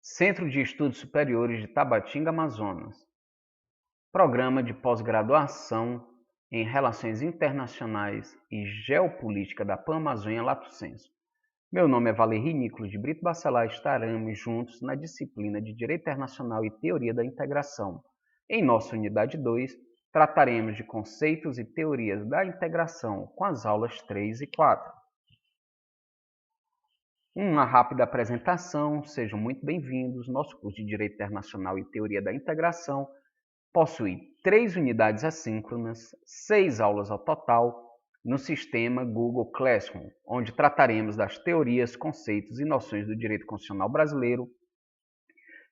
Centro de Estudos Superiores de Tabatinga, Amazonas. Programa de pós-graduação em Relações Internacionais e Geopolítica da Pan-Amazônia Lato Sensu. Meu nome é Valeri Nicolas de Brito Bacelar. Estaremos juntos na disciplina de Direito Internacional e Teoria da Integração. Em nossa unidade 2, trataremos de conceitos e teorias da integração com as aulas 3 e 4. Uma rápida apresentação, sejam muito bem-vindos. Nosso curso de Direito Internacional e Teoria da Integração possui 3 unidades assíncronas, 6 aulas ao total, no sistema Google Classroom, onde trataremos das teorias, conceitos e noções do direito constitucional brasileiro,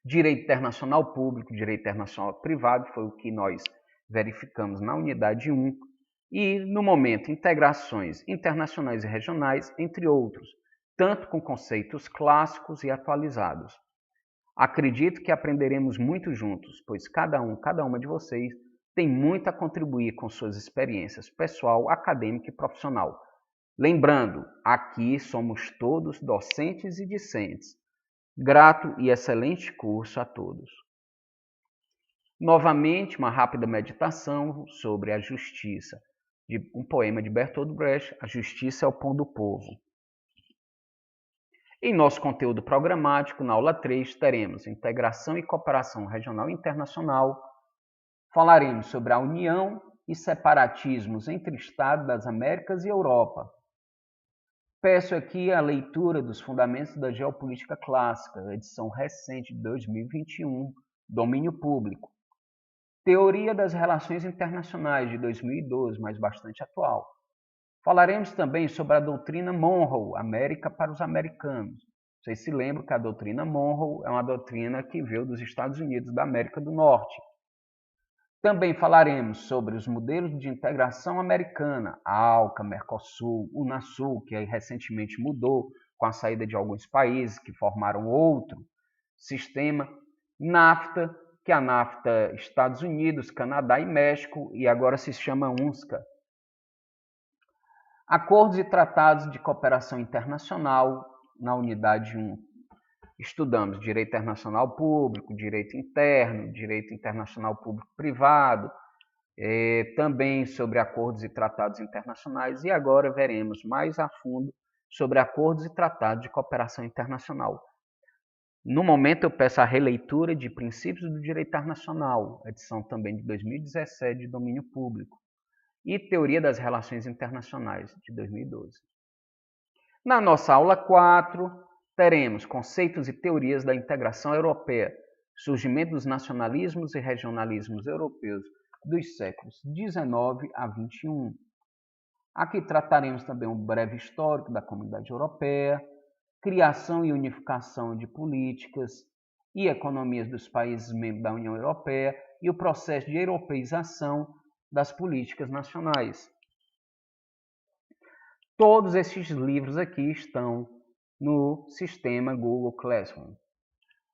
direito internacional público, direito internacional privado, foi o que nós verificamos na unidade 1, e, no momento, integrações internacionais e regionais, entre outros, tanto com conceitos clássicos e atualizados. Acredito que aprenderemos muito juntos, pois cada uma de vocês tem muito a contribuir com suas experiências pessoal, acadêmica e profissional. Lembrando, aqui somos todos docentes e discentes. Grato e excelente curso a todos. Novamente, uma rápida meditação sobre a justiça, de um poema de Bertolt Brecht, A Justiça é o Pão do Povo. Em nosso conteúdo programático, na aula 3, teremos integração e cooperação regional e internacional. Falaremos sobre a união e separatismos entre Estados das Américas e Europa. Peço aqui a leitura dos Fundamentos da Geopolítica Clássica, edição recente de 2021, domínio público. Teoria das Relações Internacionais de 2012, mas bastante atual. Falaremos também sobre a doutrina Monroe, América para os americanos. Vocês se lembram que a doutrina Monroe é uma doutrina que veio dos Estados Unidos da América do Norte. Também falaremos sobre os modelos de integração americana, a ALCA, Mercosul, Unasul, que recentemente mudou com a saída de alguns países que formaram outro sistema, NAFTA, que é a NAFTA Estados Unidos, Canadá e México, e agora se chama UNSCA. Acordos e tratados de cooperação internacional, na unidade 1. Estudamos direito internacional público, direito interno, direito internacional público-privado, também sobre acordos e tratados internacionais, e agora veremos mais a fundo sobre acordos e tratados de cooperação internacional. No momento, eu peço a releitura de Princípios do Direito Internacional, edição também de 2017, de domínio público, e Teoria das Relações Internacionais, de 2012. Na nossa aula 4, teremos conceitos e teorias da integração europeia, surgimento dos nacionalismos e regionalismos europeus dos séculos XIX a XXI. Aqui trataremos também um breve histórico da Comunidade Europeia, criação e unificação de políticas e economias dos países membros da União Europeia e o processo de europeização das políticas nacionais. Todos esses livros aqui estão no sistema Google Classroom.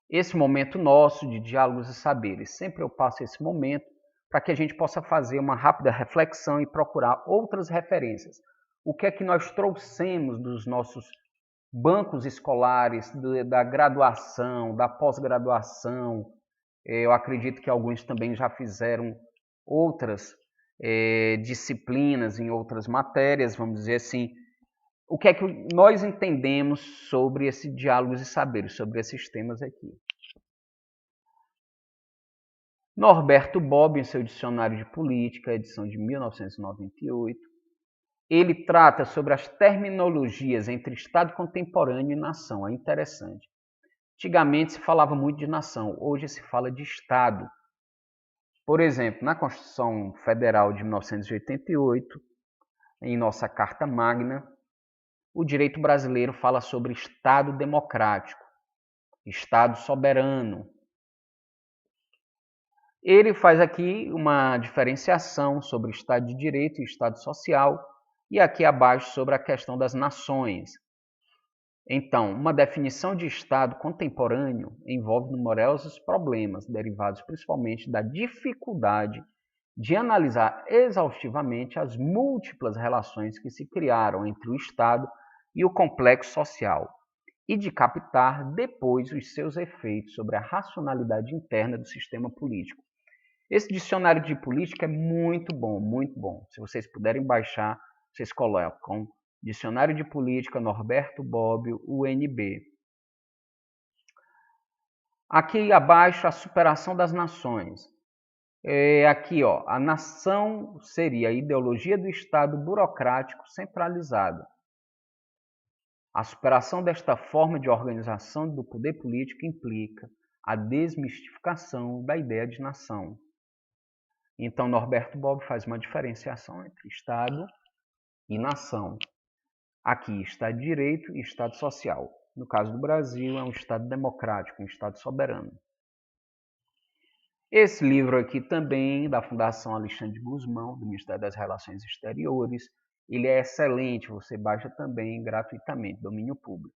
Esse momento nosso de diálogos e saberes, sempre eu passo esse momento para que a gente possa fazer uma rápida reflexão e procurar outras referências. O que é que nós trouxemos dos nossos bancos escolares, da graduação, da pós-graduação? Eu acredito que alguns também já fizeram outras disciplinas em outras matérias, vamos dizer assim. O que é que nós entendemos sobre esse diálogos e saberes, sobre esses temas aqui? Norberto Bobbio, em seu Dicionário de Política, edição de 1998, ele trata sobre as terminologias entre Estado contemporâneo e nação. É interessante. Antigamente se falava muito de nação, hoje se fala de Estado. Por exemplo, na Constituição Federal de 1988, em nossa Carta Magna, o direito brasileiro fala sobre Estado democrático, Estado soberano. Ele faz aqui uma diferenciação sobre Estado de Direito e Estado Social, e aqui abaixo sobre a questão das nações. Então, uma definição de Estado contemporâneo envolve numerosos problemas, derivados principalmente da dificuldade de analisar exaustivamente as múltiplas relações que se criaram entre o Estado e o complexo social. e de captar depois os seus efeitos sobre a racionalidade interna do sistema político. Esse dicionário de política é muito bom, muito bom. Se vocês puderem baixar, vocês colocam Dicionário de Política Norberto Bobbio, UNB. Aqui abaixo, a superação das nações. Aqui, ó, a nação seria a ideologia do Estado burocrático centralizado. A superação desta forma de organização do poder político implica a desmistificação da ideia de nação. Então, Norberto Bobbio faz uma diferenciação entre Estado e nação. Aqui, Estado de Direito e Estado Social. No caso do Brasil, é um Estado democrático, um Estado soberano. Esse livro aqui também, da Fundação Alexandre Guzmão, do Ministério das Relações Exteriores, ele é excelente, você baixa também gratuitamente, domínio público.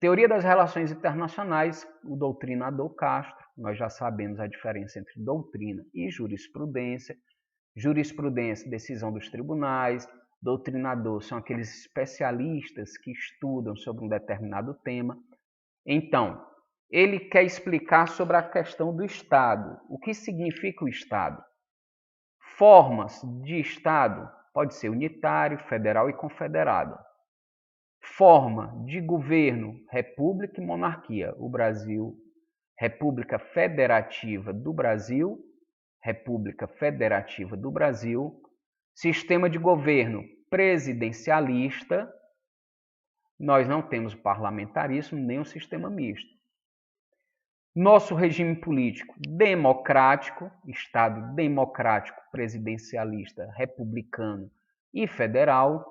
Teoria das Relações Internacionais, o doutrinador Castro, nós já sabemos a diferença entre doutrina e jurisprudência. Jurisprudência, decisão dos tribunais. Doutrinador são aqueles especialistas que estudam sobre um determinado tema. Então, ele quer explicar sobre a questão do Estado. O que significa o Estado? Formas de Estado pode ser unitário, federal e confederado. Forma de governo, república e monarquia. O Brasil, República Federativa do Brasil, República Federativa do Brasil. Sistema de governo presidencialista. Nós não temos parlamentarismo nem um sistema misto. Nosso regime político democrático, Estado democrático, presidencialista, republicano e federal.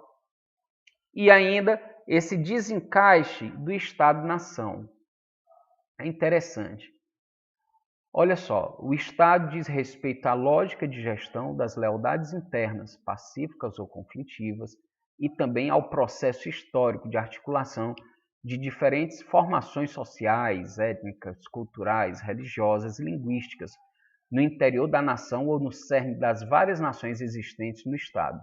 E ainda esse desencaixe do Estado-nação. É interessante. Olha só, o Estado diz respeito à lógica de gestão das lealdades internas, pacíficas ou conflitivas, e também ao processo histórico de articulação de diferentes formações sociais, étnicas, culturais, religiosas e linguísticas no interior da nação ou no cerne das várias nações existentes no Estado.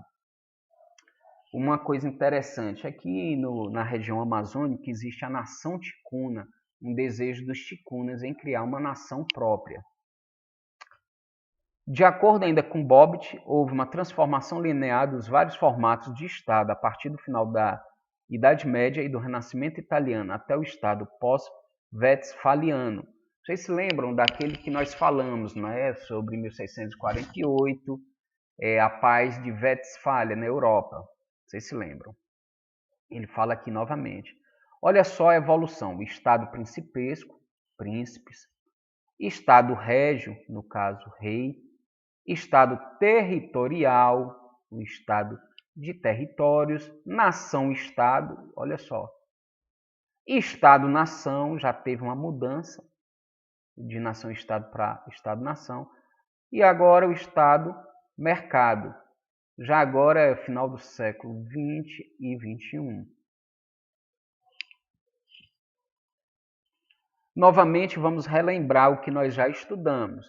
Uma coisa interessante é que na região amazônica existe a nação ticuna, um desejo dos ticunas em criar uma nação própria. De acordo ainda com Bobbitt, houve uma transformação linear dos vários formatos de Estado a partir do final da Idade Média e do Renascimento italiano até o Estado pós-westfaliano. Vocês se lembram daquele que nós falamos, não é? Sobre 1648, a paz de Westfália na Europa. Vocês se lembram? Ele fala aqui novamente. Olha só a evolução. O Estado principesco, príncipes. Estado régio, no caso, rei. Estado territorial, o Estado de territórios. Nação-Estado, olha só. Estado-nação, já teve uma mudança de nação-estado para Estado-nação. E agora o Estado-mercado. Já agora é final do século XX e XXI. Novamente, vamos relembrar o que nós já estudamos.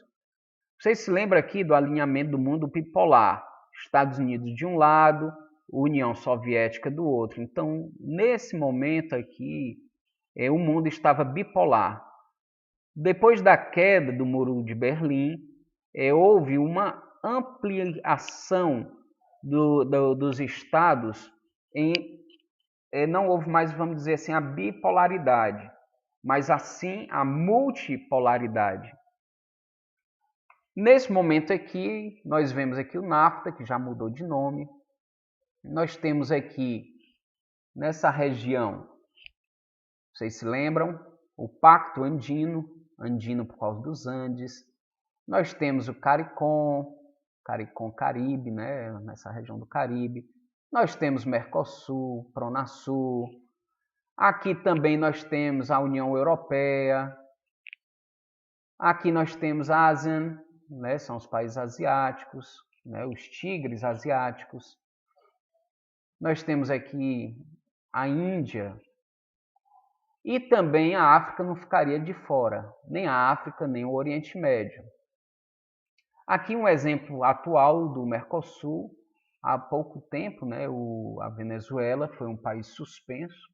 Vocês se lembram aqui do alinhamento do mundo bipolar? Estados Unidos de um lado, União Soviética do outro. Então, nesse momento aqui, o mundo estava bipolar. Depois da queda do Muro de Berlim, houve uma ampliação dos estados, não houve mais, vamos dizer assim, a bipolaridade, mas assim a multipolaridade. Nesse momento aqui, nós vemos aqui o NAFTA, que já mudou de nome. Nós temos aqui, nessa região, vocês se lembram, o Pacto Andino, andino por causa dos Andes. Nós temos o CARICOM, Caribe, né? Nessa região do Caribe. Nós temos Mercosul, Pronasul. Aqui também nós temos a União Europeia. Aqui nós temos a ASEAN, né? São os países asiáticos, né? Os tigres asiáticos. Nós temos aqui a Índia. E também a África não ficaria de fora, nem a África, nem o Oriente Médio. Aqui um exemplo atual do Mercosul. Há pouco tempo, né, a Venezuela foi um país suspenso.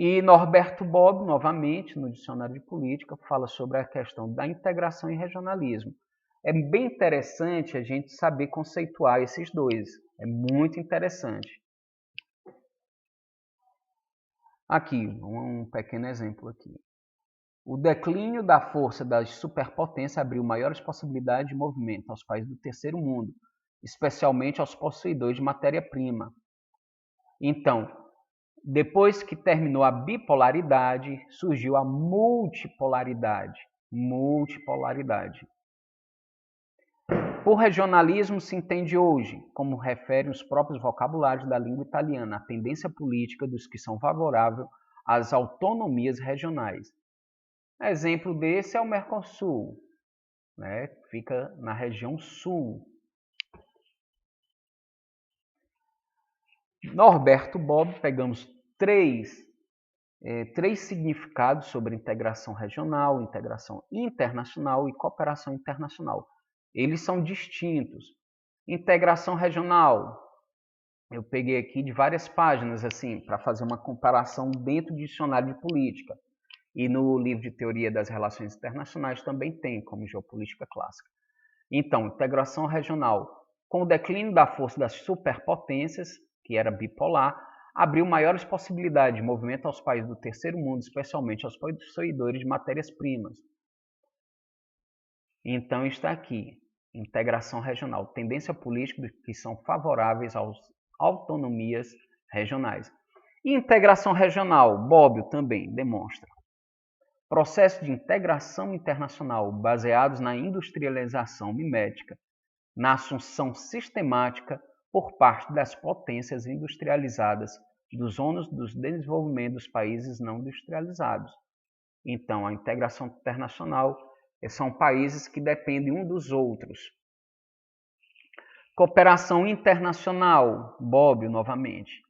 E Norberto Bobbio, novamente, no Dicionário de Política, fala sobre a questão da integração e regionalismo. É bem interessante a gente saber conceituar esses dois. É muito interessante. Aqui, um pequeno exemplo aqui. O declínio da força das superpotências abriu maiores possibilidades de movimento aos países do terceiro mundo, especialmente aos possuidores de matéria-prima. Então, depois que terminou a bipolaridade, surgiu a multipolaridade. Por regionalismo se entende hoje, como referem os próprios vocabulários da língua italiana, a tendência política dos que são favoráveis às autonomias regionais. Exemplo desse é o Mercosul, né? Fica na região sul. Norberto Bobbio, pegamos três significados sobre integração regional, integração internacional e cooperação internacional. Eles são distintos. Integração regional, eu peguei aqui de várias páginas assim para fazer uma comparação dentro do dicionário de política. E no livro de Teoria das Relações Internacionais também tem, como Geopolítica Clássica. Então, integração regional. Com o declínio da força das superpotências, que era bipolar, abriu maiores possibilidades de movimento aos países do terceiro mundo, especialmente aos possuidores de matérias-primas. Então está aqui, integração regional, tendência política que são favoráveis às autonomias regionais. E integração regional, Bobbio também demonstra. Processos de integração internacional baseados na industrialização mimética, na assunção sistemática por parte das potências industrializadas dos ônus do desenvolvimento dos países não industrializados. Então, a integração internacional são países que dependem um dos outros. Cooperação internacional, Bobbio novamente.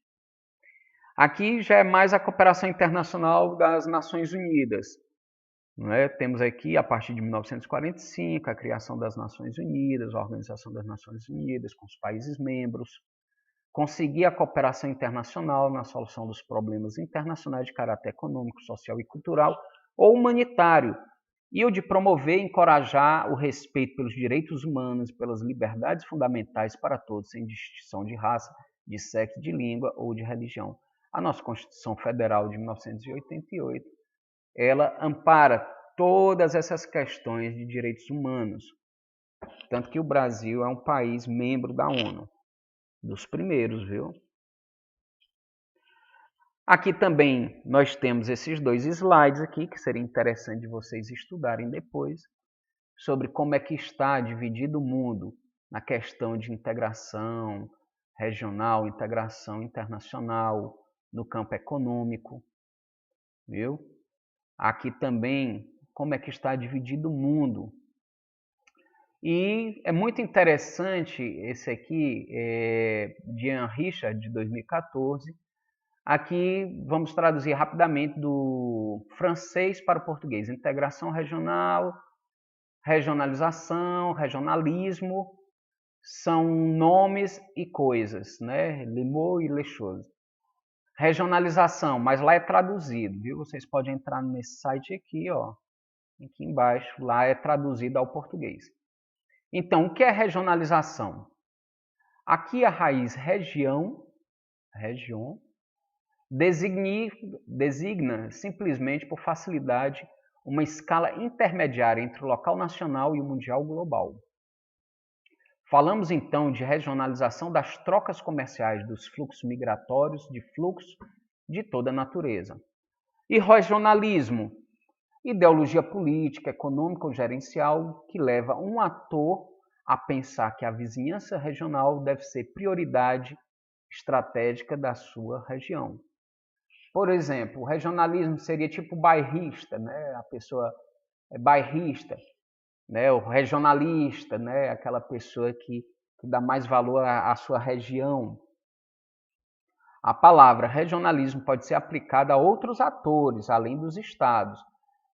Aqui já é mais a cooperação internacional das Nações Unidas. Temos aqui, a partir de 1945, a criação das Nações Unidas, a Organização das Nações Unidas, com os países membros. Conseguir a cooperação internacional na solução dos problemas internacionais de caráter econômico, social e cultural ou humanitário, e o de promover e encorajar o respeito pelos direitos humanos e pelas liberdades fundamentais para todos, sem distinção de raça, de sexo, de língua ou de religião. A nossa Constituição Federal de 1988, ela ampara todas essas questões de direitos humanos. Tanto que o Brasil é um país membro da ONU. Dos primeiros, viu? Aqui também nós temos esses dois slides aqui, que seria interessante vocês estudarem depois, sobre como é que está dividido o mundo na questão de integração regional, integração internacional, no campo econômico, viu? Aqui também como é que está dividido o mundo. E é muito interessante esse aqui, de Ian Richard, de 2014. Aqui vamos traduzir rapidamente do francês para o português. Integração regional, regionalização, regionalismo, são nomes e coisas, né? Les mots et les choses. Regionalização, mas lá é traduzido, viu? Vocês podem entrar nesse site aqui, ó, aqui embaixo, lá é traduzido ao português. Então, o que é regionalização? Aqui a raiz região designa simplesmente por facilidade uma escala intermediária entre o local nacional e o mundial global. Falamos então de regionalização das trocas comerciais, dos fluxos migratórios, de fluxos de toda a natureza. E regionalismo, ideologia política, econômica ou gerencial que leva um ator a pensar que a vizinhança regional deve ser prioridade estratégica da sua região. Por exemplo, o regionalismo seria tipo bairrista, né? A pessoa é bairrista, né? O regionalista, né? Aquela pessoa que dá mais valor à sua região. A palavra regionalismo pode ser aplicada a outros atores, além dos estados,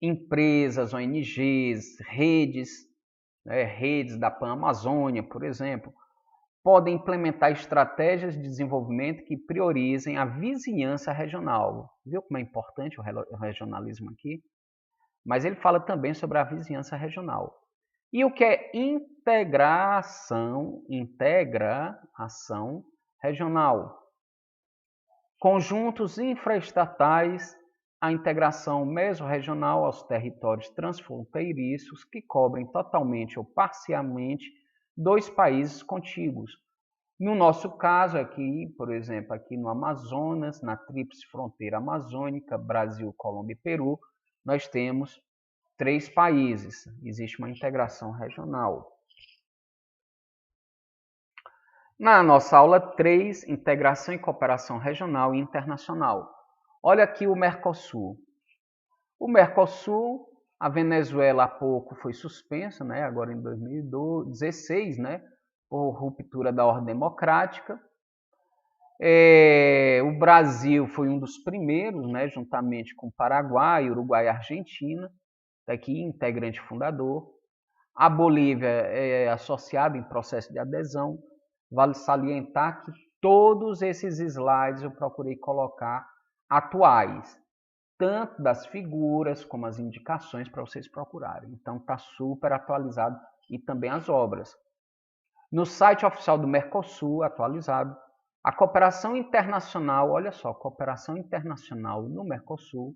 empresas, ONGs, redes, né? Redes da Pan-Amazônia, por exemplo, podem implementar estratégias de desenvolvimento que priorizem a vizinhança regional. Viu como é importante o regionalismo aqui? Mas ele fala também sobre a vizinhança regional. E o que é integração regional? Conjuntos infraestatais, a integração mesorregional aos territórios transfronteiriços que cobrem totalmente ou parcialmente 2 países contíguos. No nosso caso aqui, por exemplo, aqui no Amazonas, na tríplice fronteira amazônica, Brasil, Colômbia e Peru, nós temos 3 países. Existe uma integração regional. Na nossa aula 3, integração e cooperação regional e internacional. Olha aqui o Mercosul. O Mercosul, a Venezuela há pouco foi suspensa, né, agora em 2016, né, por ruptura da ordem democrática. O Brasil foi um dos primeiros, né, juntamente com Paraguai, Uruguai e Argentina, daqui integrante fundador. A Bolívia é associada em processo de adesão. Vale salientar que todos esses slides eu procurei colocar atuais, tanto das figuras como as indicações para vocês procurarem. Então está super atualizado e também as obras. No site oficial do Mercosul, atualizado, a cooperação internacional, olha só, cooperação internacional no Mercosul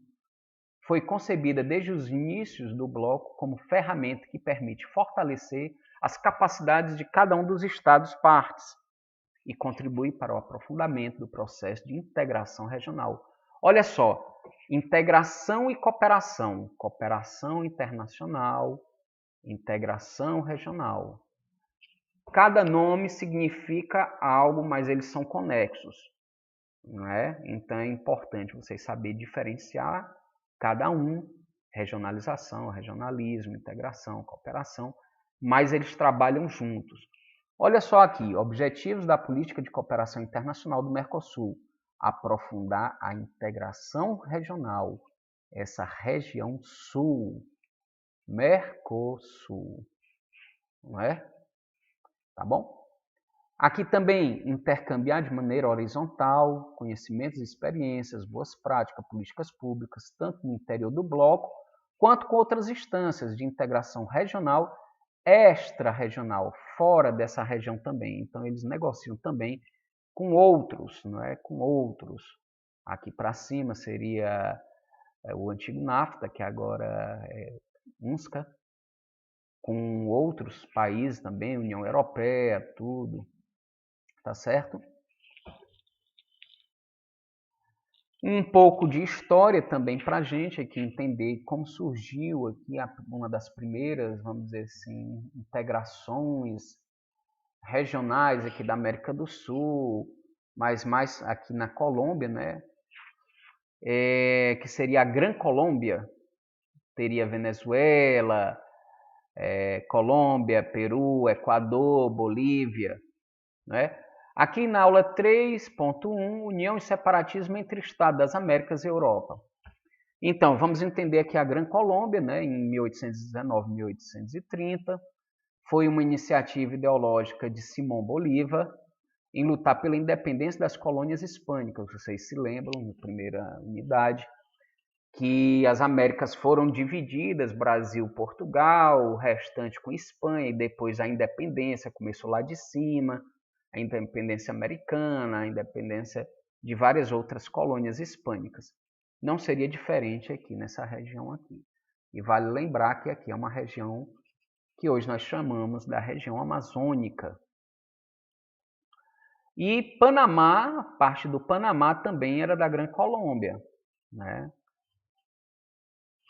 foi concebida desde os inícios do bloco como ferramenta que permite fortalecer as capacidades de cada um dos Estados partes e contribui para o aprofundamento do processo de integração regional. Olha só, integração e cooperação, cooperação internacional, integração regional. Cada nome significa algo, mas eles são conexos, não é? Então é importante vocês saberem diferenciar cada um, regionalização, regionalismo, integração, cooperação, mas eles trabalham juntos. Olha só aqui, objetivos da política de cooperação internacional do Mercosul. Aprofundar a integração regional, essa região sul, Mercosul, não é? Tá bom? Aqui também intercambiar de maneira horizontal conhecimentos e experiências, boas práticas, políticas públicas, tanto no interior do bloco, quanto com outras instâncias de integração regional, extra-regional, fora dessa região também. Então, eles negociam também com outros, não é? Com outros. Aqui para cima seria o antigo NAFTA, que agora é UNSCA, com outros países também, União Europeia, tudo. Tá certo? Um pouco de história também para a gente aqui entender como surgiu aqui uma das primeiras, vamos dizer assim, integrações regionais aqui da América do Sul, mas mais aqui na Colômbia, né? Que seria a Gran Colômbia, teria Venezuela, Colômbia, Peru, Equador, Bolívia, né? Aqui na aula 3.1, União e Separatismo entre Estados das Américas e Europa. Então, vamos entender aqui a Gran Colômbia, né, em 1819, 1830. Foi uma iniciativa ideológica de Simón Bolívar em lutar pela independência das colônias hispânicas. Vocês se lembram, na primeira unidade, que as Américas foram divididas, Brasil, Portugal, o restante com Espanha, e depois a independência começou lá de cima, a independência americana, a independência de várias outras colônias hispânicas. Não seria diferente aqui nessa região aqui. E vale lembrar que aqui é uma região que hoje nós chamamos da região amazônica. E Panamá, parte do Panamá também era da Gran Colômbia, né?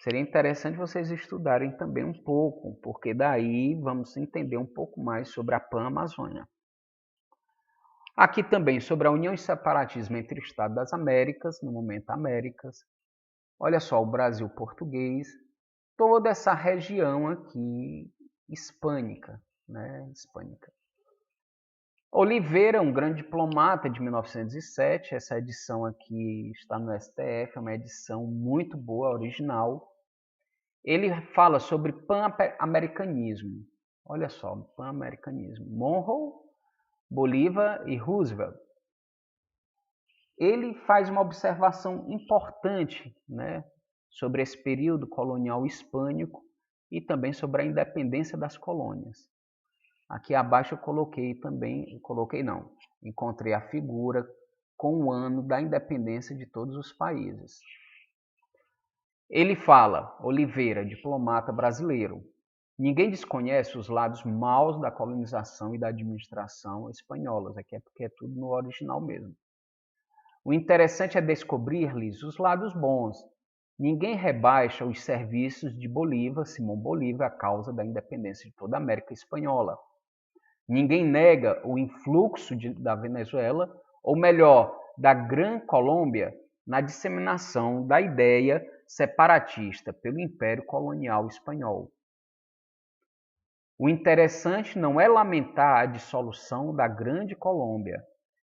Seria interessante vocês estudarem também um pouco, porque daí vamos entender um pouco mais sobre a Pan-Amazônia. Aqui também sobre a união e separatismo entre Estados das Américas, no momento Américas. Olha só, o Brasil português, toda essa região aqui hispânica, né? Hispânica. Oliveira, um grande diplomata de 1907, essa edição aqui está no STF, é uma edição muito boa, original. Ele fala sobre pan-americanismo. Olha só, pan-americanismo. Monroe Bolívar e Roosevelt. Ele faz uma observação importante, né, sobre esse período colonial hispânico e também sobre a independência das colônias. Aqui abaixo eu encontrei a figura com o ano da independência de todos os países. Ele fala, Oliveira, diplomata brasileiro, ninguém desconhece os lados maus da colonização e da administração espanholas, aqui é porque é tudo no original mesmo. O interessante é descobrir-lhes os lados bons. Ninguém rebaixa os serviços de Bolívar, Simão Bolívar, à causa da independência de toda a América Espanhola. Ninguém nega o influxo da Venezuela, ou melhor, da Gran Colômbia, na disseminação da ideia separatista pelo Império Colonial Espanhol. O interessante não é lamentar a dissolução da Grande Colômbia,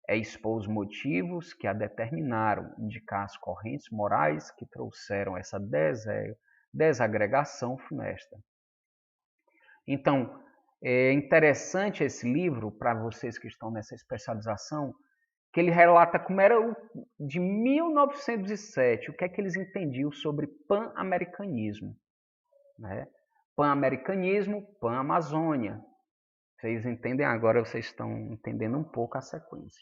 é expor os motivos que a determinaram, indicar as correntes morais que trouxeram essa desagregação funesta. Então, é interessante esse livro, para vocês que estão nessa especialização, que ele relata como era de 1907, o que é que eles entendiam sobre pan-americanismo. Né? Pan-americanismo, pan-Amazônia. Vocês entendem agora, vocês estão entendendo um pouco a sequência.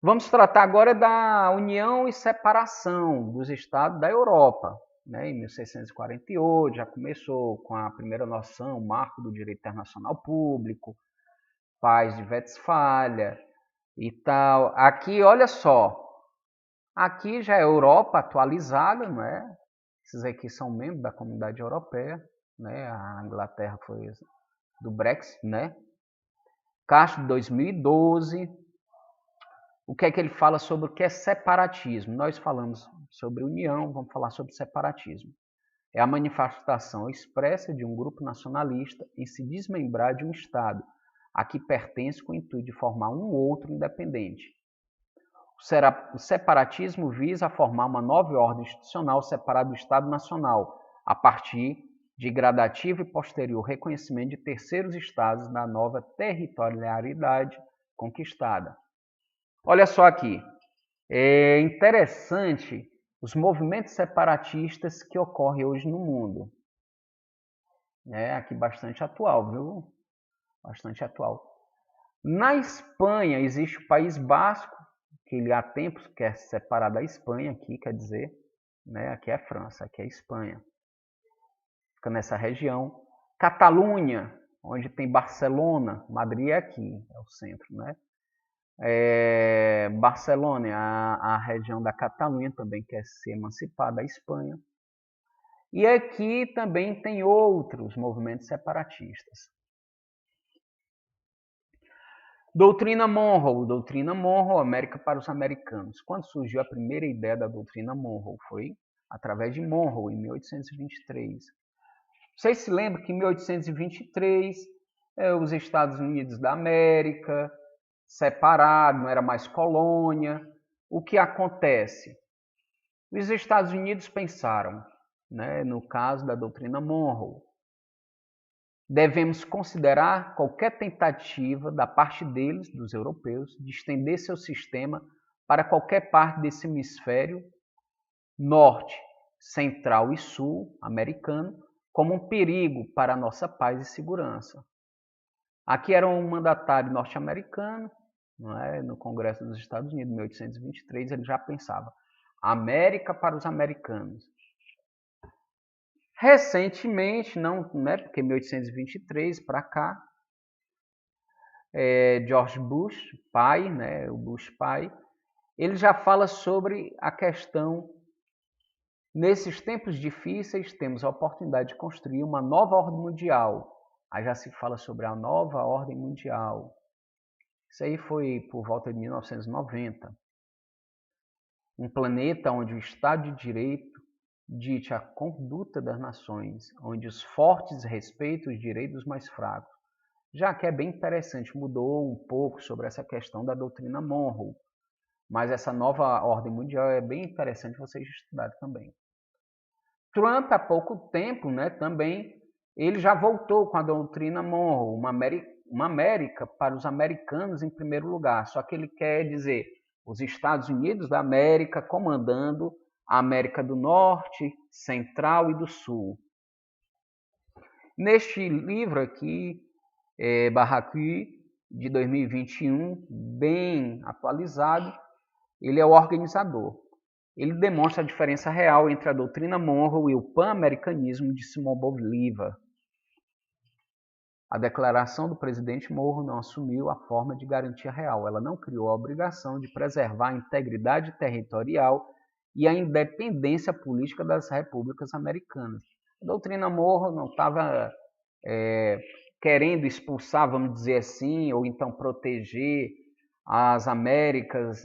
Vamos tratar agora da união e separação dos estados da Europa. Né? Em 1648 já começou com a primeira noção, o marco do direito internacional público, Paz de Westfália e tal. Aqui, olha só, aqui já é Europa atualizada, não é? Esses aqui são membros da Comunidade Europeia, né? A Inglaterra foi do Brexit, né? Castro, 2012. O que é que ele fala sobre o que é separatismo? Nós falamos sobre união, vamos falar sobre separatismo. É a manifestação expressa de um grupo nacionalista em se desmembrar de um Estado a que pertence com o intuito de formar um outro independente. O separatismo visa formar uma nova ordem institucional separada do Estado Nacional, a partir de gradativo e posterior reconhecimento de terceiros estados da nova territorialidade conquistada. Olha só aqui, é interessante os movimentos separatistas que ocorrem hoje no mundo. É aqui bastante atual, viu? Bastante atual. Na Espanha existe o País Basco, que ele há tempos quer se separar da Espanha, aqui quer dizer, né? Aqui é França, aqui é Espanha. Fica nessa região. Catalunha, onde tem Barcelona, Madrid é aqui, é o centro, né? Barcelona, a região da Catalunha também quer se emancipar da Espanha. E aqui também tem outros movimentos separatistas. Doutrina Monroe, América para os Americanos. Quando surgiu a primeira ideia da doutrina Monroe? Foi através de Monroe, em 1823. Vocês se lembram que em 1823, os Estados Unidos da América, separado, não era mais colônia. O que acontece? Os Estados Unidos pensaram, né, no caso da doutrina Monroe, devemos considerar qualquer tentativa da parte deles, dos europeus, de estender seu sistema para qualquer parte desse hemisfério norte, central e sul americano, como um perigo para a nossa paz e segurança. Aqui era um mandatário norte-americano, não é? No Congresso dos Estados Unidos, em 1823, ele já pensava América para os americanos. Recentemente, não, né, porque 1823 para cá, George Bush, pai, né, o Bush pai, ele já fala sobre a questão, nesses tempos difíceis, temos a oportunidade de construir uma nova ordem mundial. Aí já se fala sobre a nova ordem mundial. Isso aí foi por volta de 1990. Um planeta onde o Estado de Direito dite a conduta das nações, onde os fortes respeitam os direitos dos mais fracos. Já que é bem interessante, mudou um pouco sobre essa questão da doutrina Monroe. Mas essa nova ordem mundial é bem interessante vocês estudarem também. Trump, há pouco tempo, né, também, ele já voltou com a doutrina Monroe, uma América para os americanos em primeiro lugar. Só que ele quer dizer os Estados Unidos da América comandando a América do Norte, Central e do Sul. Neste livro aqui, Barraquer, de 2021, bem atualizado, ele é o organizador. Ele demonstra a diferença real entre a doutrina Monroe e o pan-americanismo de Simão Bolívar. A declaração do presidente Monroe não assumiu a forma de garantia real. Ela não criou a obrigação de preservar a integridade territorial e a independência política das repúblicas americanas. A doutrina Monroe não estava querendo expulsar, vamos dizer assim, ou então proteger as Américas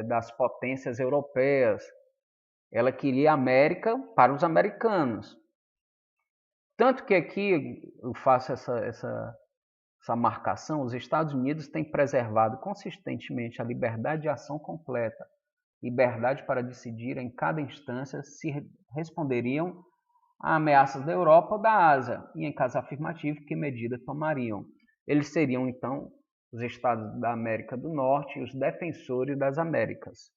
das potências europeias. Ela queria a América para os americanos. Tanto que aqui eu faço essa marcação, os Estados Unidos têm preservado consistentemente a liberdade de ação completa, liberdade para decidir em cada instância se responderiam a ameaças da Europa ou da Ásia, e em caso afirmativo, que medida tomariam. Eles seriam, então, os Estados da América do Norte e os defensores das Américas.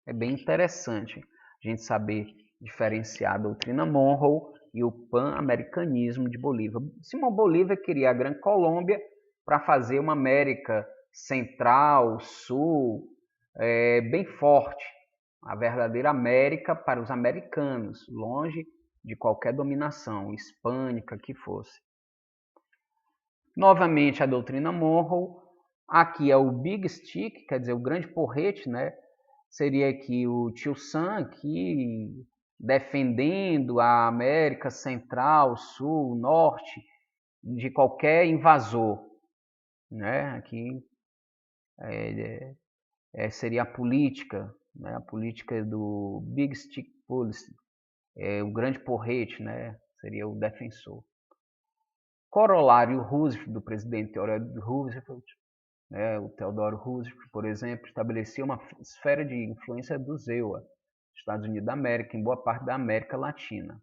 É bem interessante a gente saber diferenciar a doutrina Monroe e o pan-americanismo de Bolívar. Simão Bolívar queria a Grande Colômbia para fazer uma América Central, Sul, bem forte. A verdadeira América para os americanos, longe de qualquer dominação hispânica que fosse. Novamente, a doutrina Monroe. Aqui é o Big Stick, quer dizer, o grande porrete, né? Seria aqui o Tio Sam, aqui defendendo a América Central, Sul, Norte, de qualquer invasor. Né? Aqui seria a política, né? A política do Big Stick Policy, o grande porrete, né? Seria o defensor. Corolário Roosevelt, do presidente Theodore Roosevelt, o Theodore Roosevelt, por exemplo, estabeleceu uma esfera de influência do EUA, Estados Unidos da América, em boa parte da América Latina.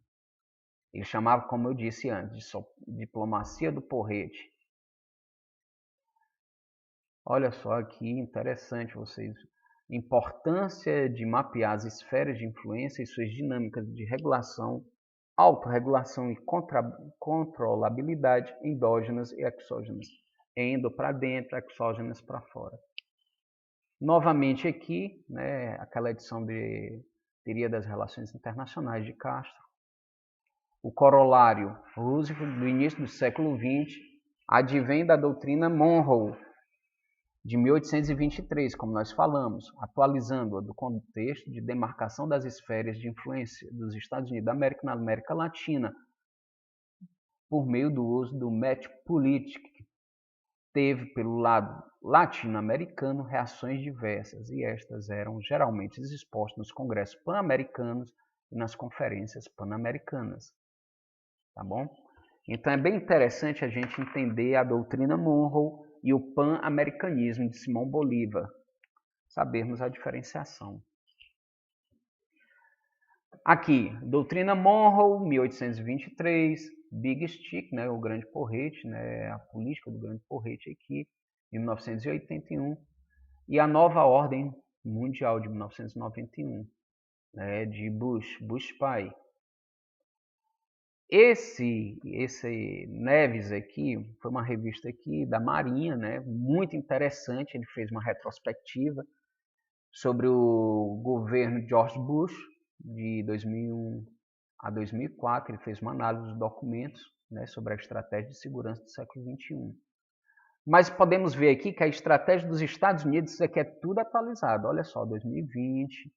Ele chamava, como eu disse antes, de diplomacia do porrete. Olha só aqui, interessante vocês. Importância de mapear as esferas de influência e suas dinâmicas de regulação, autorregulação e controlabilidade endógenas e exógenas. Endo para dentro, exógenas para fora. Novamente aqui, né, aquela edição de Teoria das Relações Internacionais de Castro. O corolário Roosevelt, do início do século XX, advém da doutrina Monroe, de 1823, como nós falamos, atualizando-a do contexto de demarcação das esferas de influência dos Estados Unidos da América na América Latina, por meio do uso do Matchpolitik, que teve, pelo lado latino-americano, reações diversas, e estas eram geralmente expostas nos congressos pan-americanos e nas conferências pan-americanas. Tá bom? Então é bem interessante a gente entender a doutrina Monroe e o pan-americanismo de Simão Bolívar, sabermos a diferenciação. Aqui, doutrina Monroe, 1823, Big Stick, né, o grande porrete, né, a política do grande porrete aqui, em 1981, e a nova ordem mundial de 1991, né, de Bush pai. Esse Neves aqui foi uma revista aqui da Marinha, né, muito interessante. Ele fez uma retrospectiva sobre o governo George Bush de 2001 a 2004. Ele fez uma análise dos documentos, né, sobre a estratégia de segurança do século XXI. Mas podemos ver aqui que a estratégia dos Estados Unidos, isso aqui é tudo atualizado. Olha só, 2020,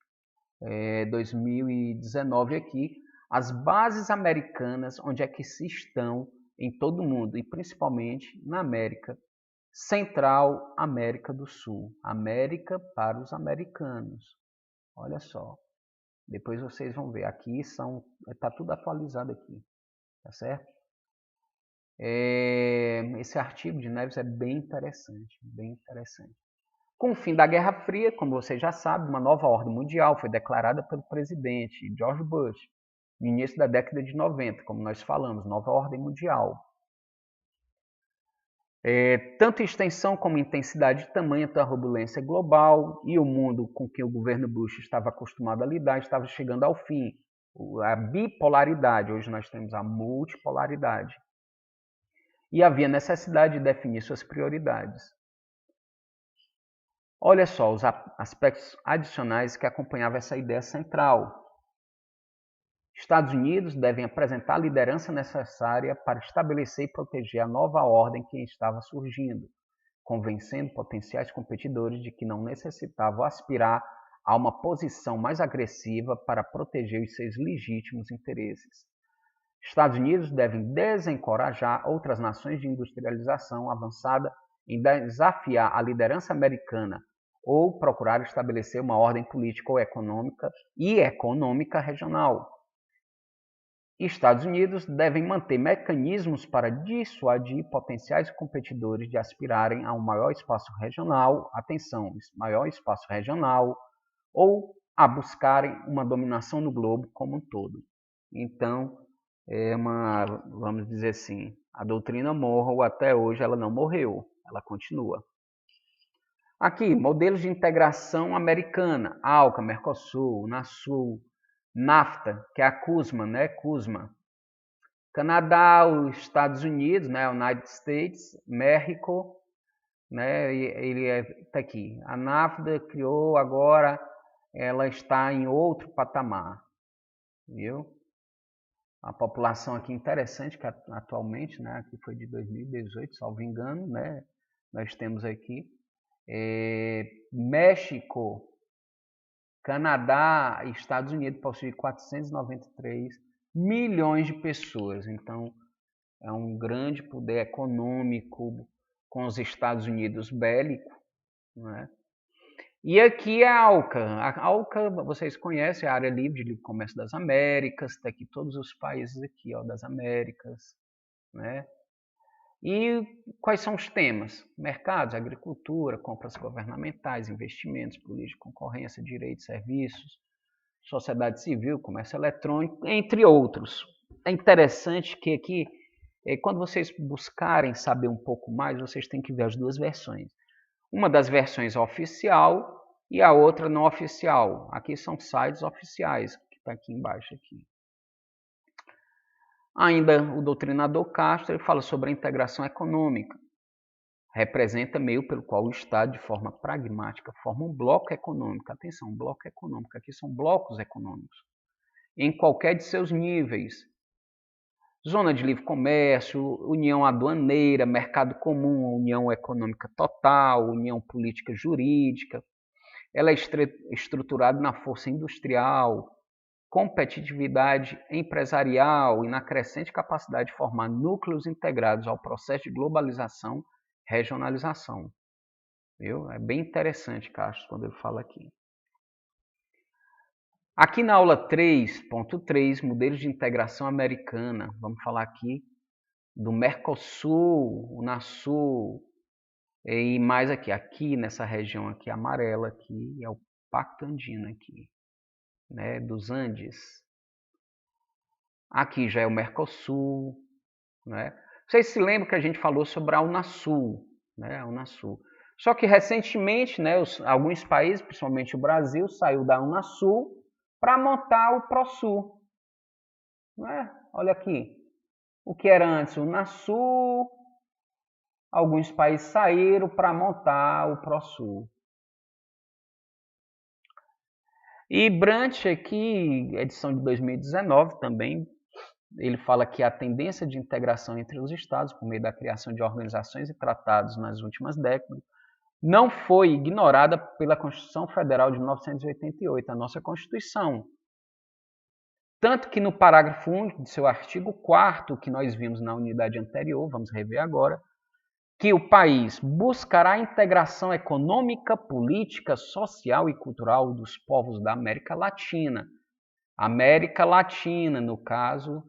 2019 aqui. As bases americanas, onde é que se estão em todo o mundo, e principalmente na América Central, América do Sul. América para os americanos. Olha só. Depois vocês vão ver. Aqui está tudo atualizado aqui. Tá certo? Esse artigo de Neves é bem interessante. Bem interessante. Com o fim da Guerra Fria, como vocês já sabem, uma nova ordem mundial foi declarada pelo presidente George Bush no início da década de 90, como nós falamos, nova ordem mundial. Tanto extensão como intensidade e tamanho da turbulência global e o mundo com que o governo Bush estava acostumado a lidar estava chegando ao fim. A bipolaridade, hoje nós temos a multipolaridade. E havia necessidade de definir suas prioridades. Olha só os aspectos adicionais que acompanhavam essa ideia central. Estados Unidos devem apresentar a liderança necessária para estabelecer e proteger a nova ordem que estava surgindo, convencendo potenciais competidores de que não necessitavam aspirar a uma posição mais agressiva para proteger os seus legítimos interesses. Estados Unidos devem desencorajar outras nações de industrialização avançada em desafiar a liderança americana ou procurar estabelecer uma ordem política ou econômica regional. Estados Unidos devem manter mecanismos para dissuadir potenciais competidores de aspirarem a um maior espaço regional, atenção, maior espaço regional, ou a buscarem uma dominação no globo como um todo. Então, vamos dizer assim, a doutrina Monroe até hoje ela não morreu, ela continua. Aqui, modelos de integração americana, ALCA, Mercosul, Unasul, NAFTA, que é a CUSMA, né? CUSMA. Canadá, os Estados Unidos, né? United States, México, né? Ele está aqui. A NAFTA criou agora, ela está em outro patamar, viu? A população aqui interessante, que atualmente, né? Aqui foi de 2018, salvo engano, né? Nós temos aqui México, Canadá e Estados Unidos possuem 493 milhões de pessoas. Então, é um grande poder econômico com os Estados Unidos bélico. Né? E aqui é a ALCA. A ALCA, vocês conhecem, a Área Livre de Livre Comércio das Américas. Está aqui todos os países aqui, ó, das Américas. Né? E quais são os temas? Mercados, agricultura, compras governamentais, investimentos, política, concorrência, direitos, serviços, sociedade civil, comércio eletrônico, entre outros. É interessante que aqui, quando vocês buscarem saber um pouco mais, vocês têm que ver as duas versões. Uma das versões oficial e a outra não oficial. Aqui são sites oficiais, que está aqui embaixo. Aqui. Ainda o doutrinador Castro ele fala sobre a integração econômica. Representa meio pelo qual o Estado, de forma pragmática, forma um bloco econômico. Atenção, um bloco econômico. Aqui são blocos econômicos. Em qualquer de seus níveis. Zona de livre comércio, união aduaneira, mercado comum, união econômica total, união política jurídica. Ela é estruturada na força industrial, competitividade empresarial e na crescente capacidade de formar núcleos integrados ao processo de globalização, regionalização. Viu? É bem interessante, Castro, quando ele fala aqui. Aqui na aula 3.3, modelos de integração americana, vamos falar aqui do Mercosul, Unasul, e mais aqui nessa região aqui amarela, aqui é o Pacto Andino aqui. Né, dos Andes. Aqui já é o Mercosul. Né? Vocês se lembram que a gente falou sobre a Unasul. Né, a Unasul. Só que recentemente, né, alguns países, principalmente o Brasil, saiu da Unasul para montar o Prosul. Né? Olha aqui. O que era antes o Unasul, alguns países saíram para montar o Prosul. E Brant aqui, edição de 2019 também, ele fala que a tendência de integração entre os estados por meio da criação de organizações e tratados nas últimas décadas não foi ignorada pela Constituição Federal de 1988, a nossa Constituição. Tanto que no parágrafo 1 de seu artigo 4º, que nós vimos na unidade anterior, vamos rever agora, que o país buscará a integração econômica, política, social e cultural dos povos da América Latina. América Latina, no caso,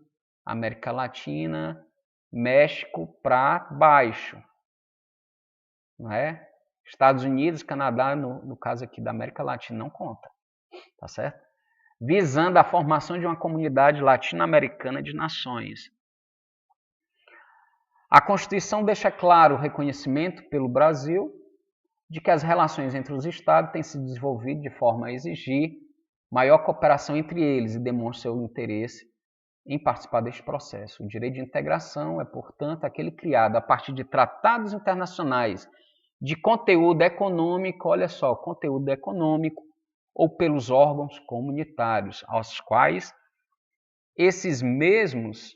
América Latina, México para baixo. Não é? Estados Unidos, Canadá, no caso aqui da América Latina, não conta. Tá certo? Visando a formação de uma comunidade latino-americana de nações. A Constituição deixa claro o reconhecimento pelo Brasil de que as relações entre os Estados têm se desenvolvido de forma a exigir maior cooperação entre eles e demonstra seu interesse em participar deste processo. O direito de integração é, portanto, aquele criado a partir de tratados internacionais de conteúdo econômico, olha só, conteúdo econômico, ou pelos órgãos comunitários, aos quais esses mesmos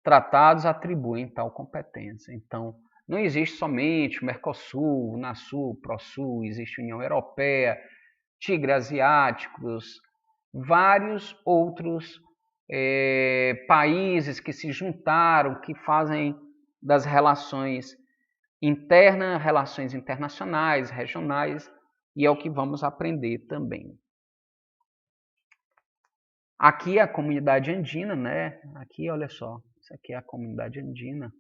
tratados atribuem tal competência. Então, não existe somente o Mercosul, Unasul, Prosul, existe a União Europeia, Tigre Asiáticos, vários outros países que se juntaram, que fazem das relações internas, relações internacionais, regionais, e é o que vamos aprender também. Aqui é a comunidade andina, né? Aqui, olha só, isso aqui é a comunidade andina,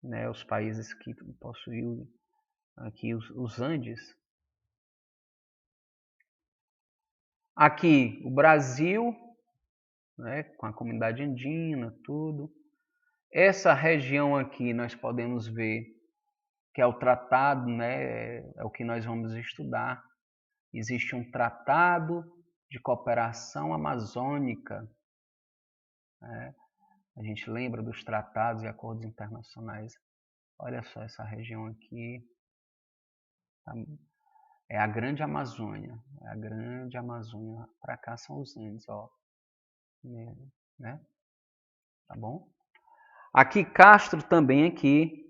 né? Os países que possuem aqui os Andes. Aqui o Brasil, né? Com a comunidade andina, tudo. Essa região aqui nós podemos ver que é o tratado, né? É o que nós vamos estudar. Existe um tratado de cooperação amazônica, né? A gente lembra dos tratados e acordos internacionais. Olha só essa região aqui. É a Grande Amazônia. É a Grande Amazônia. Para cá são os Andes, ó. Né? Tá bom? Aqui Castro também aqui,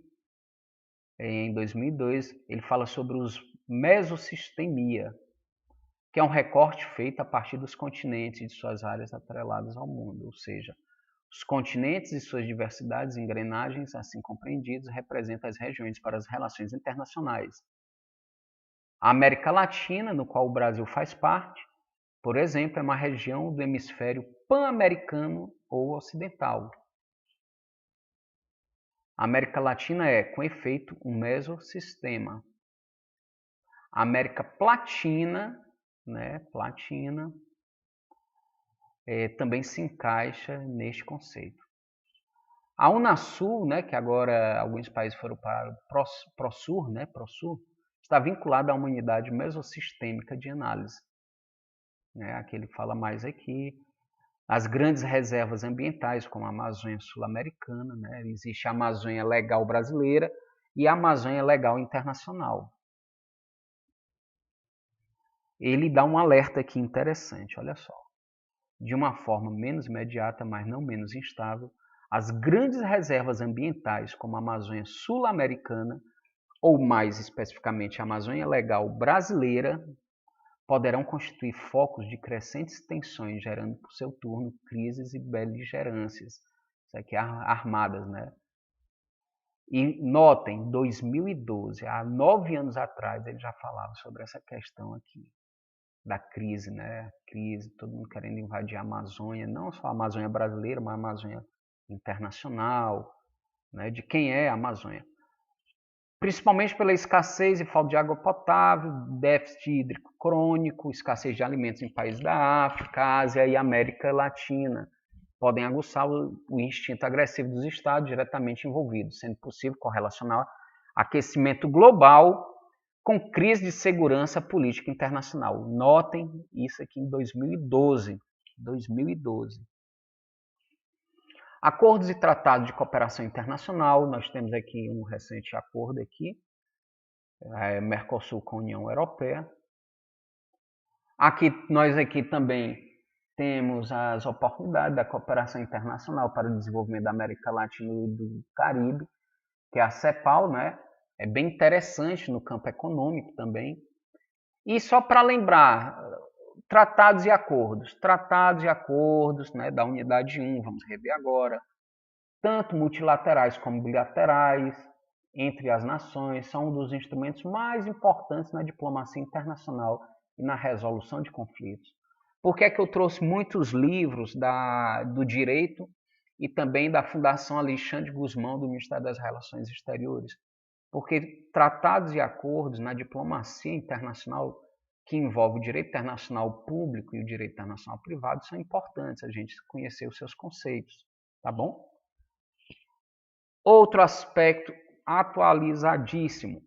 em 2002, ele fala sobre os mesosistemia, que é um recorte feito a partir dos continentes e de suas áreas atreladas ao mundo, ou seja, os continentes e suas diversidades e engrenagens, assim compreendidos, representam as regiões para as relações internacionais. A América Latina, no qual o Brasil faz parte, por exemplo, é uma região do hemisfério pan-americano ou ocidental. A América Latina é, com efeito, um mesosistema. A América Platina, né, também se encaixa neste conceito. A Unasul, né, que agora alguns países foram para o Prosul, né, está vinculada a uma unidade mesosistêmica de análise. Aqui ele fala mais aqui. As grandes reservas ambientais, como a Amazônia Sul-Americana, né, existe a Amazônia Legal brasileira e a Amazônia Legal internacional. Ele dá um alerta aqui interessante, olha só. De uma forma menos imediata, mas não menos instável, as grandes reservas ambientais, como a Amazônia Sul-Americana, ou mais especificamente a Amazônia Legal brasileira, poderão constituir focos de crescentes tensões, gerando por seu turno crises e beligerâncias. Isso aqui é armadas, né? E notem, 2012, há 9 anos atrás, ele já falava sobre essa questão aqui da crise, né? Crise, todo mundo querendo invadir a Amazônia, não só a Amazônia brasileira, mas a Amazônia internacional, né? De quem é a Amazônia. Principalmente pela escassez e falta de água potável, déficit hídrico crônico, escassez de alimentos em países da África, Ásia e América Latina. Podem aguçar o instinto agressivo dos estados diretamente envolvidos, sendo possível correlacionar aquecimento global com crise de segurança política internacional. Notem isso aqui em 2012. Acordos e tratados de cooperação internacional. Nós temos aqui um recente acordo aqui, Mercosul com a União Europeia. Nós aqui também temos as oportunidades da cooperação internacional para o desenvolvimento da América Latina e do Caribe, que é a CEPAL, né? É bem interessante no campo econômico também. E só para lembrar, tratados e acordos, né, da unidade 1, vamos rever agora, tanto multilaterais como bilaterais, entre as nações, são um dos instrumentos mais importantes na diplomacia internacional e na resolução de conflitos. Por que é que eu trouxe muitos livros do direito e também da Fundação Alexandre Guzmão, do Ministério das Relações Exteriores? Porque tratados e acordos na diplomacia internacional, que envolve o direito internacional público e o direito internacional privado, são importantes a gente conhecer os seus conceitos, tá bom? Outro aspecto atualizadíssimo: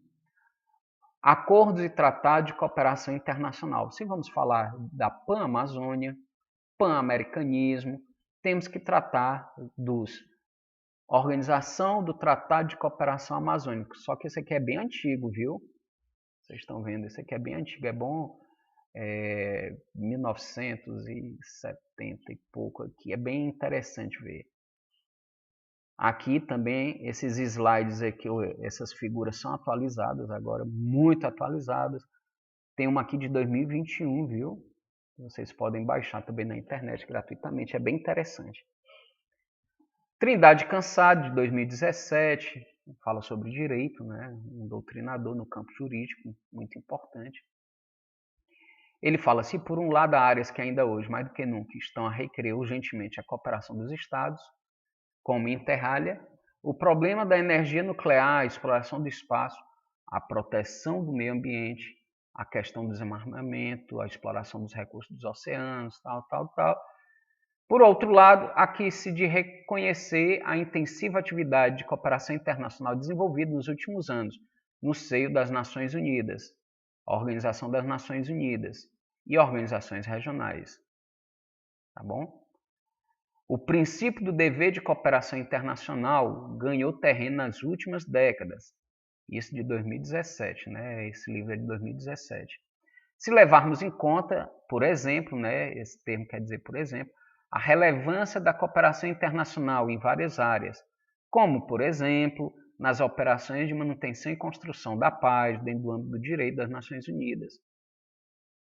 acordos e tratados de cooperação internacional. Se vamos falar da Pan-Amazônia, pan-americanismo, temos que tratar dos Organização do Tratado de Cooperação Amazônica. Só que esse aqui é bem antigo, viu? Vocês estão vendo, esse aqui é bem antigo, é bom, 1970 e pouco aqui, é bem interessante ver. Aqui também, esses slides aqui, essas figuras são atualizadas agora, muito atualizadas. Tem uma aqui de 2021, viu? Vocês podem baixar também na internet gratuitamente, é bem interessante. Trindade Cansado, de 2017, fala sobre direito, né? Um doutrinador no campo jurídico, muito importante. Ele fala: se por um lado há áreas que ainda hoje, mais do que nunca, estão a requerer urgentemente a cooperação dos Estados, como Interralha, o problema da energia nuclear, a exploração do espaço, a proteção do meio ambiente, a questão do desarmamento, a exploração dos recursos dos oceanos, tal. Por outro lado, aqui-se de reconhecer a intensiva atividade de cooperação internacional desenvolvida nos últimos anos no seio das Nações Unidas, a Organização das Nações Unidas e organizações regionais. Tá bom? O princípio do dever de cooperação internacional ganhou terreno nas últimas décadas. Isso de 2017, né? Esse livro é de 2017. Se levarmos em conta, por exemplo, né? Esse termo quer dizer, por exemplo, a relevância da cooperação internacional em várias áreas, como, por exemplo, nas operações de manutenção e construção da paz dentro do âmbito do direito das Nações Unidas.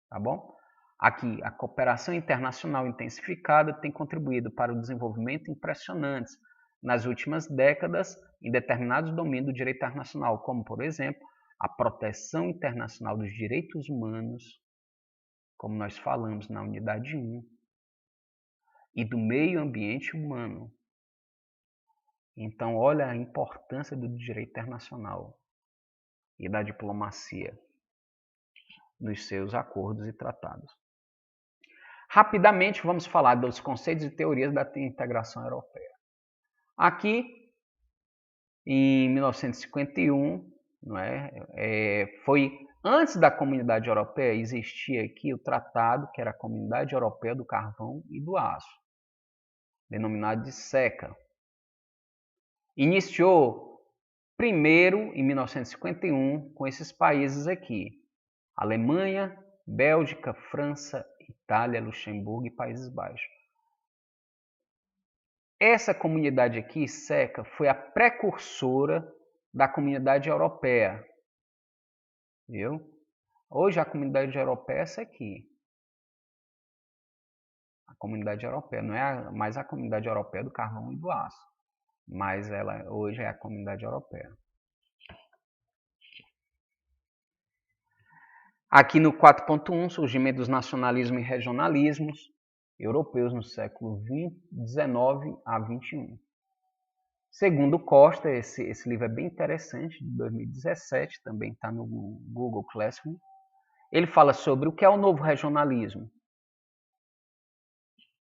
Tá bom? Aqui, a cooperação internacional intensificada tem contribuído para o desenvolvimento impressionantes nas últimas décadas em determinados domínios do direito internacional, como, por exemplo, a proteção internacional dos direitos humanos, como nós falamos na unidade 1, e do meio ambiente humano. Então, olha a importância do direito internacional e da diplomacia nos seus acordos e tratados. Rapidamente, vamos falar dos conceitos e teorias da integração europeia. Aqui, em 1951, foi antes da Comunidade Europeia, existia aqui o tratado, que era a Comunidade Europeia do Carvão e do Aço, denominado de CECA. Iniciou primeiro em 1951 com esses países aqui: Alemanha, Bélgica, França, Itália, Luxemburgo e Países Baixos. Essa comunidade aqui, CECA, foi a precursora da Comunidade Europeia. Viu? Hoje a Comunidade Europeia é essa aqui. A Comunidade Europeia não é mais a Comunidade Europeia do Carvão e do Aço, mas ela hoje é a Comunidade Europeia. Aqui no 4.1, surgimento dos nacionalismos e regionalismos europeus no século XIX a XXI. Segundo Costa, esse livro é bem interessante, de 2017, também está no Google Classroom. Ele fala sobre o que é o novo regionalismo.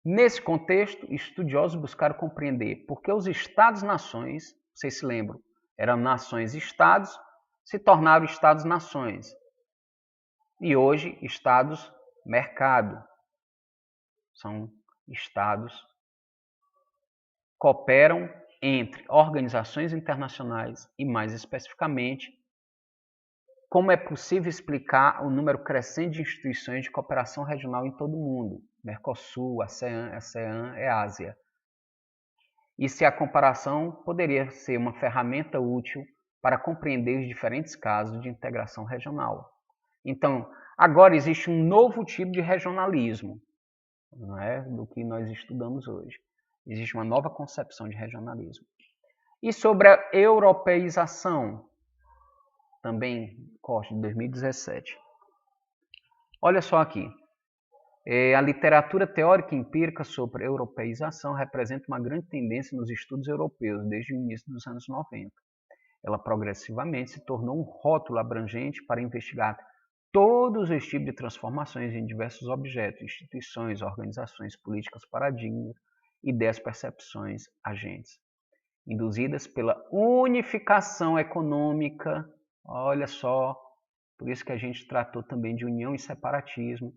Nesse contexto, estudiosos buscaram compreender por que os Estados-nações, vocês se lembram, eram nações-estados, se tornaram Estados-nações. E hoje, Estados-mercado. São Estados que cooperam entre organizações internacionais e, mais especificamente, como é possível explicar o número crescente de instituições de cooperação regional em todo o mundo, Mercosul, ASEAN é Ásia. E se a comparação poderia ser uma ferramenta útil para compreender os diferentes casos de integração regional. Então, agora existe um novo tipo de regionalismo, não é, do que nós estudamos hoje. Existe uma nova concepção de regionalismo. E sobre a europeização, também Costa, de 2017. Olha só aqui. A literatura teórica e empírica sobre a europeização representa uma grande tendência nos estudos europeus desde o início dos anos 90. Ela progressivamente se tornou um rótulo abrangente para investigar todos os tipos de transformações em diversos objetos, instituições, organizações, políticas, paradigmas, ideias, percepções, agentes. induzidas pela unificação econômica. Olha só, por isso que a gente tratou também de união e separatismo,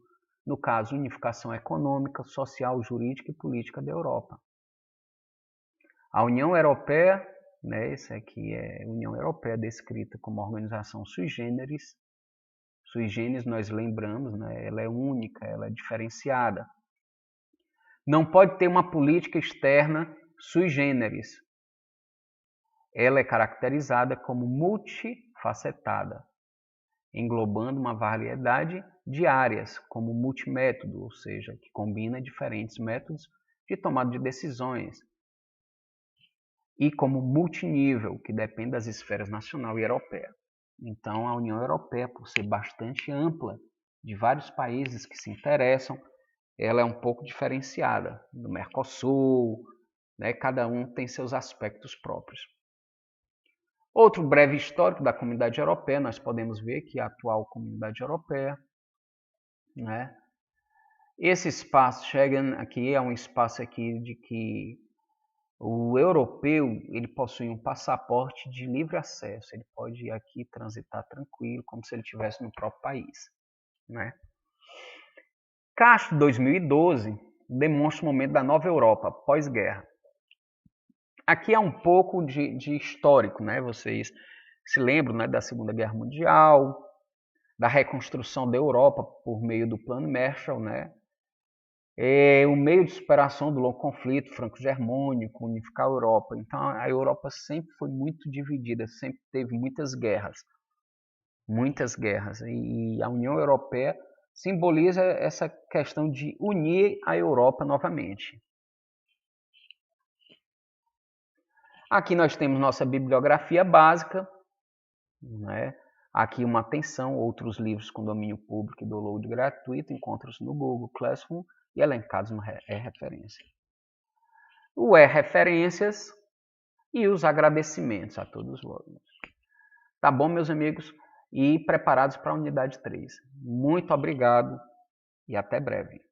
no caso, unificação econômica, social, jurídica e política da Europa. A União Europeia, né, essa aqui é a União Europeia descrita como organização sui generis. Sui generis, nós lembramos, né, ela é única, ela é diferenciada. Não pode ter uma política externa sui generis. Ela é caracterizada como multifacetada, englobando uma variedade de áreas, como multimétodo, ou seja, que combina diferentes métodos de tomada de decisões, e como multinível, que depende das esferas nacional e europeia. Então, a União Europeia, por ser bastante ampla, de vários países que se interessam, ela é um pouco diferenciada do Mercosul, né? Cada um tem seus aspectos próprios. Outro breve histórico da Comunidade Europeia, nós podemos ver que a atual Comunidade Europeia, né? Esse espaço Schengen aqui é um espaço aqui de que o europeu ele possui um passaporte de livre acesso, ele pode ir aqui transitar tranquilo, como se ele estivesse no próprio país, né? Castro 2012 demonstra o momento da nova Europa pós-guerra. Aqui é um pouco de histórico, né? Vocês se lembram, né, da Segunda Guerra Mundial, da reconstrução da Europa por meio do Plano Marshall, né? O meio de superação do longo conflito franco-germânico, unificar a Europa. Então, a Europa sempre foi muito dividida, sempre teve muitas guerras. E a União Europeia simboliza essa questão de unir a Europa novamente. Aqui nós temos nossa bibliografia básica, né? Aqui uma atenção, outros livros com domínio público e download gratuito, encontram-se no Google Classroom e elencados no referência. O referências e os agradecimentos a todos os alunos. Tá bom, meus amigos? E preparados para a unidade 3. Muito obrigado e até breve.